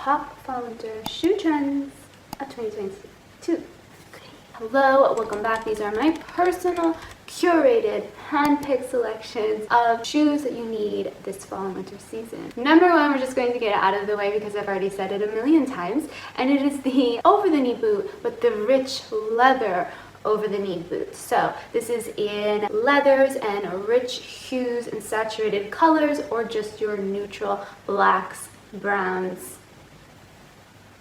top fall winter shoe trends of 2022. Hello, welcome back. These are my personal curated hand-picked selections of shoes that you need this fall and winter season. Number one, we're just going to get it out of the way because I've already said it a million times, and it is the over-the-knee boot with the rich leather over-the-knee boot. So this is in leathers and rich hues and saturated colors, or just your neutral blacks, browns.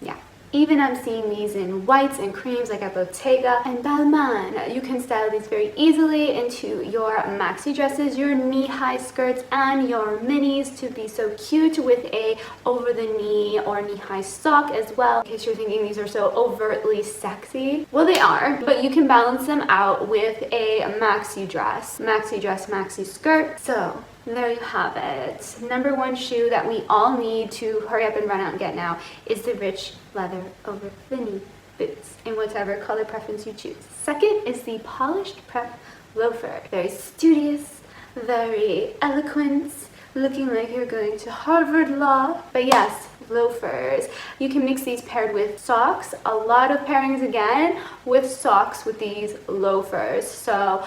Yeah. Even I'm seeing these in whites and creams like at Bottega and Balmain. You can style these very easily into your maxi dresses, your knee-high skirts, and your minis to be so cute with a over-the-knee or knee-high sock as well. In case you're thinking these are so overtly sexy. Well, they are, but you can balance them out with a maxi dress, maxi skirt. So there you have it. Number one shoe that we all need to hurry up and run out and get now is the rich leather over the knee boots in whatever color preference you choose. Second is the polished prep loafer. Very studious, very eloquent, looking like you're going to Harvard Law. But yes, loafers. You can mix these paired with socks. A lot of pairings again with socks with these loafers. So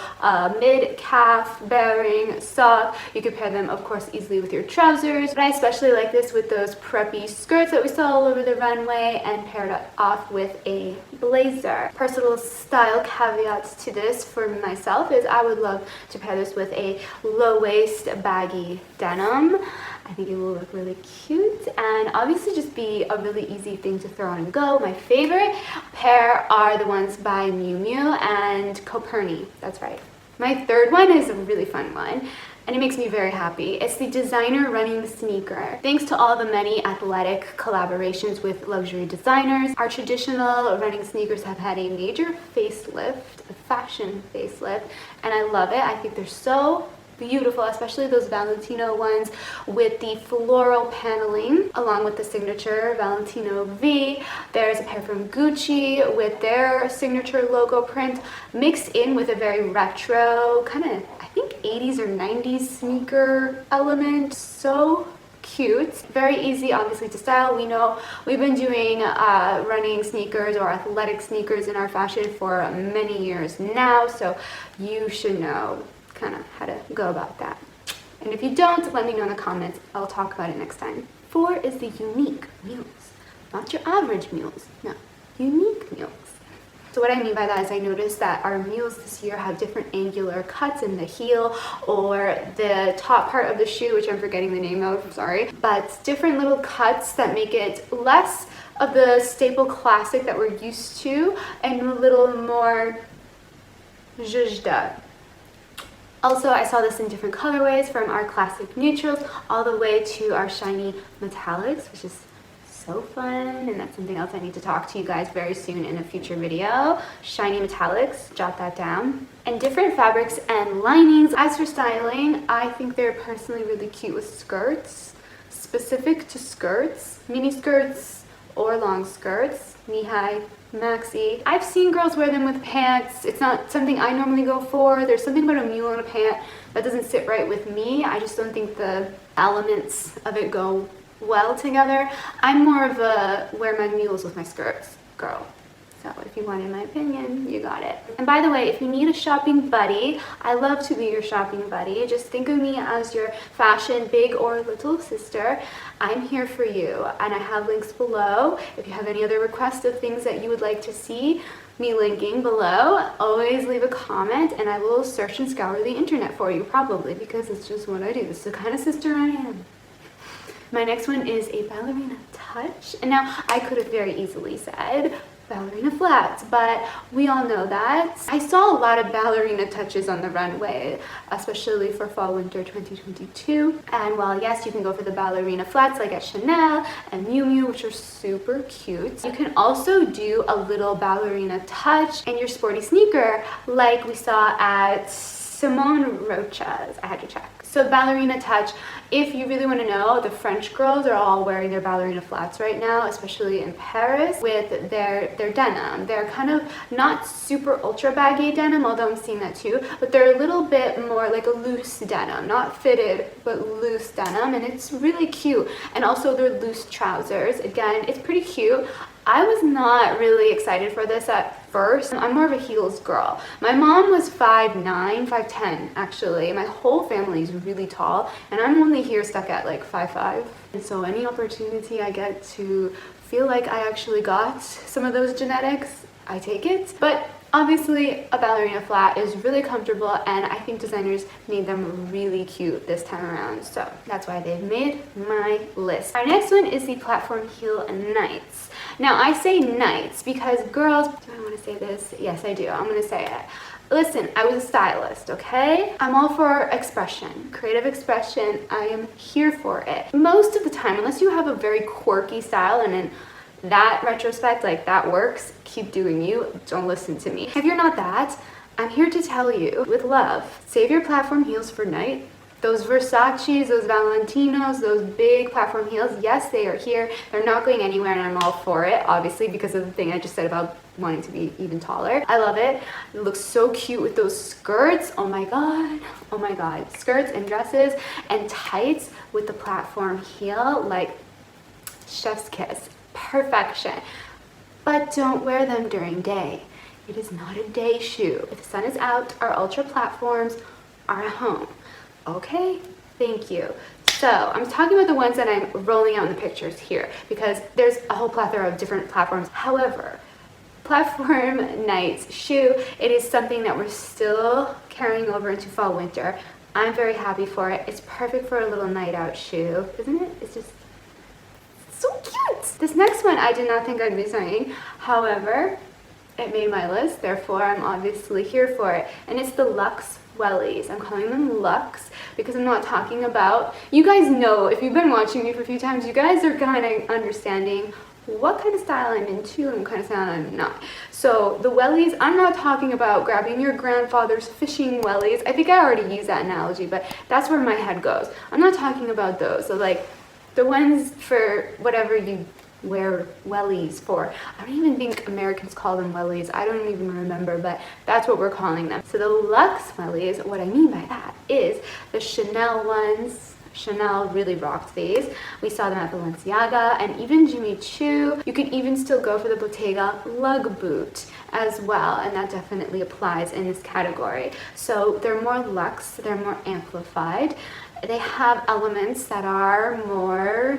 mid-calf bearing sock. You could pair them, of course, easily with your trousers. But I especially like this with those preppy skirts that we saw all over the runway and paired it off with a blazer. Personal style caveats to this for myself is I would love to pair this with a low-waist baggy denim. I think it will look really cute and obviously just be a really easy thing to throw on and go. My favorite pair are the ones by Miu Miu and Coperni. That's right. My third one is a really fun one, and it makes me very happy. It's the designer running sneaker. Thanks to all the many athletic collaborations with luxury designers, our traditional running sneakers have had a major facelift, a fashion facelift, and I love it. I think they're so beautiful, especially those Valentino ones with the floral paneling along with the signature Valentino V. There's a pair from Gucci with their signature logo print mixed in with a very retro kind of, I think, 80s or 90s sneaker element. So cute, very easy obviously to style. We know we've been doing running sneakers or athletic sneakers in our fashion for many years now, so you should know kind of how to go about that. And if you don't, let me know in the comments. I'll talk about it next time. 4 is the unique Mules. Not your average Mules, no, unique Mules. So what I mean by that is I noticed that our Mules this year have different angular cuts in the heel or the top part of the shoe, which I'm forgetting the name of, sorry, but different little cuts that make it less of the staple classic that we're used to and a little more zhuzhed up. Also, I saw this in different colorways from our classic neutrals all the way to our shiny metallics, which is so fun, and that's something else I need to talk to you guys very soon in a future video. Shiny metallics, jot that down. And different fabrics and linings. As for styling, I think they're personally really cute with skirts, specific to skirts, mini skirts or long skirts, knee-high, maxi. I've seen girls wear them with pants. It's not something I normally go for. There's something about a mule in a pant that doesn't sit right with me. I just don't think the elements of it go well together. I'm more of a wear my mules with my skirts girl. So if you wanted my opinion, you got it. And by the way, if you need a shopping buddy, I love to be your shopping buddy. Just think of me as your fashion big or little sister. I'm here for you, and I have links below. If you have any other requests of things that you would like to see me linking below, always leave a comment and I will search and scour the internet for you, probably, because it's just what I do. It's the kind of sister I am. My next one is a Ballerina Touch, and now I could have very easily said Ballerina Flats, but we all know that. I saw a lot of Ballerina Touches on the runway, especially for fall winter 2022. And while yes, you can go for the Ballerina Flats like at Chanel and Miu Miu, which are super cute, you can also do a little Ballerina Touch in your sporty sneaker like we saw at Simone Rocha's. I had to check. So Ballerina Touch, if you really want to know, the French girls are all wearing their ballerina flats right now, especially in Paris, with their denim. They're kind of not super ultra baggy denim, although I'm seeing that too, but they're a little bit more like a loose denim, not fitted, but loose denim, and it's really cute. And also they're loose trousers. Again, it's pretty cute. I was not really excited for this at first. I'm more of a heels girl. My mom was 5'9", 5'10", actually. My whole family is really tall, and I'm only here stuck at like 5'5". And so any opportunity I get to feel like I actually got some of those genetics, I take it. But obviously, a ballerina flat is really comfortable, and I think designers made them really cute this time around. So that's why they've made my list. Our next one is the platform heel Knights. Now, I say Knights because girls, do I want to say this? Yes, I do. I'm going to say it. Listen, I was a stylist, okay? I'm all for expression, creative expression. I am here for it. Most of the time, unless you have a very quirky style, and in that retrospect, like that works, keep doing you, don't listen to me. If you're not that, I'm here to tell you with love, save your platform heels for night. Those Versace's, those Valentinos, those big platform heels, yes, they are here. They're not going anywhere, and I'm all for it, obviously, because of the thing I just said about wanting to be even taller. I love it. It looks so cute with those skirts. Oh my god. Oh my god. Skirts and dresses and tights with the platform heel, like chef's kiss. Perfection. But don't wear them during day. It is not a day shoe. If the sun is out, our ultra platforms are at home. Okay, thank you. So I'm talking about the ones that I'm rolling out in the pictures here, because there's a whole plethora of different platforms. However, platform Knights shoe, it is something that we're still carrying over into fall winter. I'm very happy for it. It's perfect for a little night out shoe, isn't it? It's just so cute. This next one I did not think I'd be saying. However, it made my list, therefore I'm obviously here for it. And it's the Lux Wellies. I'm calling them Lux because I'm not talking about, you guys know, if you've been watching me for a few times, you guys are kind of understanding what kind of style I'm into and what kind of style I'm not. So the wellies, I'm not talking about grabbing your grandfather's fishing wellies. I think I already used that analogy, but that's where my head goes. I'm not talking about those. So like the ones for whatever you wear wellies for. I don't even think Americans call them wellies. I don't even remember, but that's what we're calling them. So the Lux wellies, what I mean by that is the Chanel ones. Chanel really rocked these. We saw them at Balenciaga and even Jimmy Choo. You can even still go for the Bottega lug boot as well, and that definitely applies in this category. So they're more luxe, they're more amplified. They have elements that are more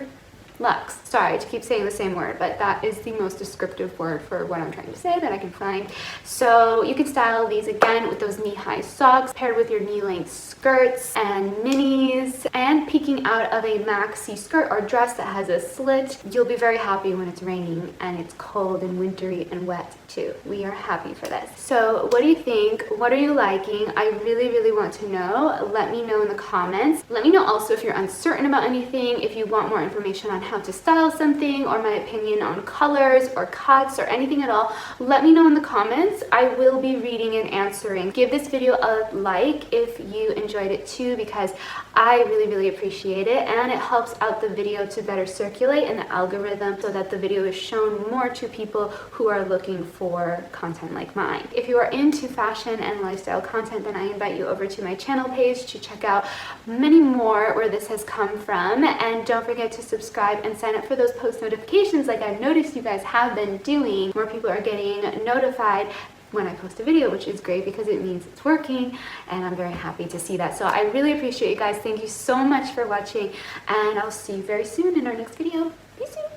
luxe. Sorry to keep saying the same word, but that is the most descriptive word for what I'm trying to say that I can find. So you can style these again with those knee-high socks paired with your knee-length skirts and minis, and peeking out of a maxi skirt or dress that has a slit. You'll be very happy when it's raining and it's cold and wintry and wet too. We are happy for this. So what do you think? What are you liking? I really, really want to know. Let me know in the comments. Let me know also if you're uncertain about anything, if you want more information on how to style something, or my opinion on colors or cuts or anything at all. Let me know in the comments. I will be reading and answering. Give this video a like if you enjoyed it too, because I really, really appreciate it, and it helps out the video to better circulate in the algorithm so that the video is shown more to people who are looking for content like mine. If you are into fashion and lifestyle content, then I invite you over to my channel page to check out many more where this has come from, and don't forget to subscribe and sign up for those post notifications like I've noticed you guys have been doing. More people are getting notified when I post a video, which is great because it means it's working, and I'm very happy to see that. So I really appreciate you guys. Thank you so much for watching, and I'll see you very soon in our next video. Peace out.